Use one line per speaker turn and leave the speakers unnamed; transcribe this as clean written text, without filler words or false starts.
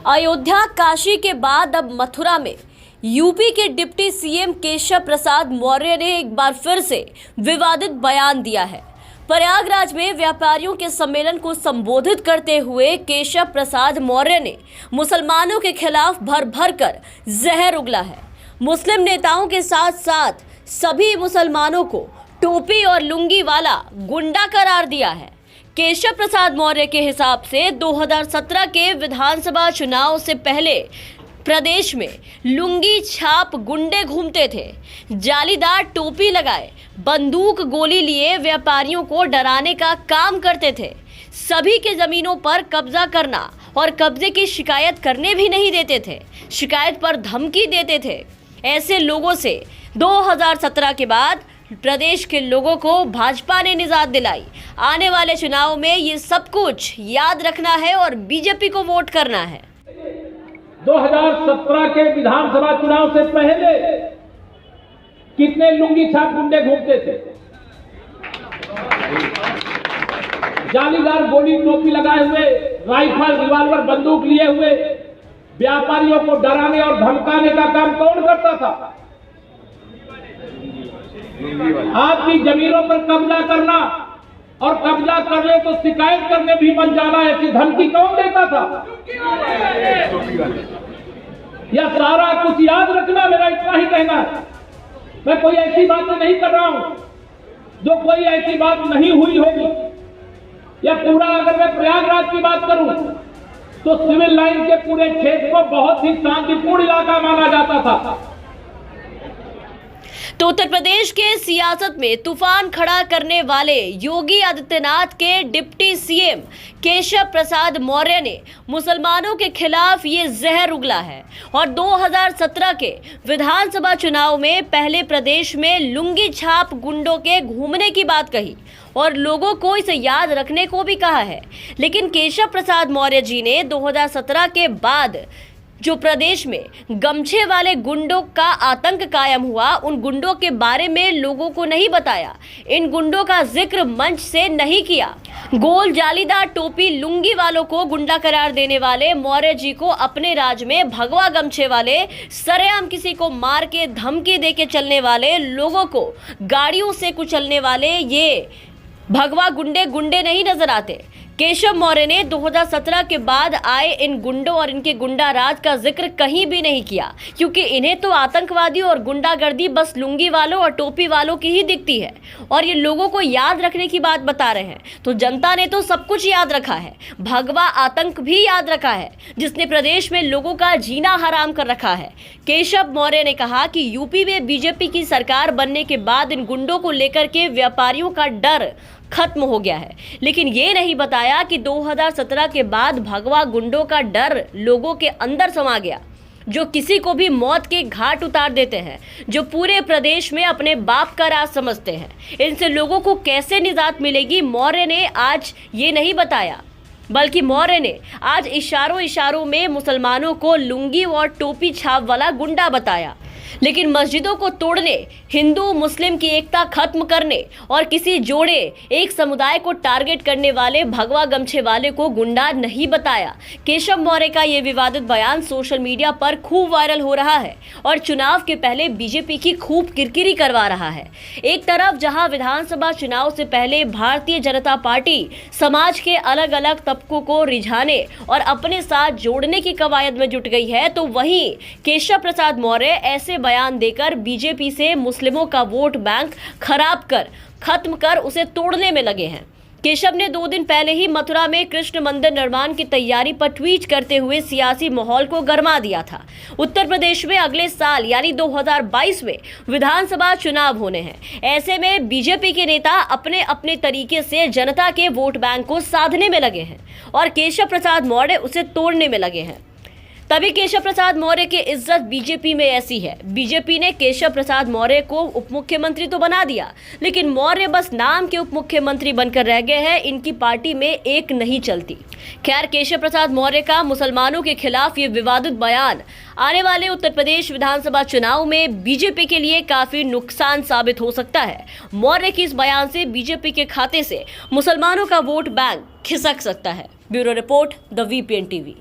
अयोध्या काशी के बाद अब मथुरा में यूपी के डिप्टी सीएम केशव प्रसाद मौर्य ने एक बार फिर से विवादित बयान दिया है। प्रयागराज में व्यापारियों के सम्मेलन को संबोधित करते हुए केशव प्रसाद मौर्य ने मुसलमानों के खिलाफ भर भर कर जहर उगला है। मुस्लिम नेताओं के साथ साथ सभी मुसलमानों को टोपी और लुंगी वाला गुंडा करार दिया है। केशव प्रसाद मौर्य के हिसाब से 2017 के विधानसभा चुनाव से पहले प्रदेश में लुंगी छाप गुंडे घूमते थे, जालीदार टोपी लगाए बंदूक गोली लिए व्यापारियों को डराने का काम करते थे, सभी के जमीनों पर कब्जा करना और कब्जे की शिकायत करने भी नहीं देते थे, शिकायत पर धमकी देते थे। ऐसे लोगों से 2017 के बाद प्रदेश के लोगों को भाजपा ने निजात दिलाई। आने वाले चुनाव में ये सब कुछ याद रखना है और बीजेपी को वोट करना है।
2017 के विधानसभा चुनाव से पहले कितने लुंगी छाप गुंडे घूमते थे, जालीदार गोली टोपी लगाए हुए, राइफल रिवाल्वर बंदूक लिए हुए व्यापारियों को डराने और धमकाने का काम कौन करता था? आपकी जमीनों पर कब्जा करना और कब्जा करने तो शिकायत करने भी बन जाना, ऐसी धमकी कौन देता था? यह सारा कुछ याद रखना, मेरा इतना ही कहना है। मैं कोई ऐसी बातें नहीं कर रहा हूं जो कोई ऐसी बात नहीं हुई होगी। यह पूरा, अगर मैं प्रयागराज की बात करूं तो सिविल लाइन के पूरे क्षेत्र को बहुत ही शांतिपूर्ण इलाका माना जाता था।
तो उत्तर प्रदेश के सियासत में तूफान खड़ा करने वाले योगी आदित्यनाथ के डिप्टी सीएम केशव प्रसाद मौर्य ने मुसलमानों के खिलाफ ये जहर उगला है और 2017 के विधानसभा चुनाव में पहले प्रदेश में लुंगी छाप गुंडों के घूमने की बात कही और लोगों को इसे याद रखने को भी कहा है। लेकिन केशव प्रसाद मौर्य जी ने 2017 के बाद जो प्रदेश में गमछे वाले गुंडों का आतंक कायम हुआ, उन गुंडों के बारे में लोगों को नहीं बताया, इन गुंडों का जिक्र मंच से नहीं किया। गोल जालीदार टोपी लुंगी वालों को गुंडा करार देने वाले मौर्य जी को अपने राज में भगवा गमछे वाले, सरेआम किसी को मार के धमकी दे के चलने वाले, लोगों को गाड़ियों से कुचलने वाले ये भगवा गुंडे नहीं नजर आते। केशव मौर्य ने 2017 के बाद आए इन गुंडों और इनके गुंडा राज का जिक्र कहीं भी नहीं किया, क्योंकि इन्हें तो आतंकवादी और गुंडागर्दी बस लुंगी वालों और टोपी वालों की ही दिखती है और ये लोगों को याद रखने की बात बता रहे हैं। तो जनता ने तो सब कुछ याद रखा है, भगवा आतंक भी याद रखा है जिसने प्रदेश में लोगों का जीना हराम कर रखा है। केशव मौर्य ने कहा कि यूपी में बीजेपी की सरकार बनने के बाद इन गुंडों को लेकर के व्यापारियों का डर खत्म हो गया है, लेकिन ये नहीं बताया कि 2017 के बाद भगवा गुंडों का डर लोगों के अंदर समा गया, जो किसी को भी मौत के घाट उतार देते हैं, जो पूरे प्रदेश में अपने बाप का राज समझते हैं। इनसे लोगों को कैसे निजात मिलेगी, मौर्य ने आज ये नहीं बताया, बल्कि मौर्य ने आज इशारों में मुसलमानों को लुंगी और टोपी छाप वाला गुंडा बताया। लेकिन मस्जिदों को तोड़ने, हिंदू मुस्लिम की एकता खत्म करने और किसी जोड़े एक समुदाय को टारगेट करने वाले भगवा गमछे वाले को गुंडा नहीं बताया। केशव मौर्य का ये विवादित बयान सोशल मीडिया पर खूब वायरल हो रहा है और चुनाव के पहले बीजेपी की खूब किरकिरी करवा रहा है। एक तरफ जहां विधानसभा चुनाव से पहले भारतीय जनता पार्टी समाज के अलग अलग तबकों को रिझाने और अपने साथ जोड़ने की कवायद में जुट गई है, तो वहीं केशव प्रसाद मौर्य ऐसे बयान देकर बीजेपी से मुस्लिमों का वोट बैंक खत्म कर उसे तोड़ने में लगे हैं। केशव ने 2 दिन पहले ही मथुरा में कृष्ण मंदिर निर्माण की तैयारी पर ट्वीट करते हुए सियासी माहौल को गरमा दिया था। उत्तर प्रदेश में अगले साल यानी 2022 में विधानसभा चुनाव होने हैं। ऐसे में बीजेपी के नेता अपने अपने तरीके से जनता के वोट बैंक को साधने में लगे हैं और केशव प्रसाद मौर्य उसे तोड़ने में लगे हैं। तभी केशव प्रसाद मौर्य की इज्जत बीजेपी में ऐसी है, बीजेपी ने केशव प्रसाद मौर्य को उप मुख्यमंत्री तो बना दिया, लेकिन मौर्य बस नाम के उप मुख्यमंत्री बनकर रह गए हैं। इनकी पार्टी में एक नहीं चलती। खैर, केशव प्रसाद मौर्य का मुसलमानों के खिलाफ ये विवादित बयान आने वाले उत्तर प्रदेश विधानसभा चुनाव में बीजेपी के लिए काफी नुकसान साबित हो सकता है। मौर्य की इस बयान से बीजेपी के खाते से मुसलमानों का वोट बैंक खिसक सकता है। Bureau report, the VPN TV.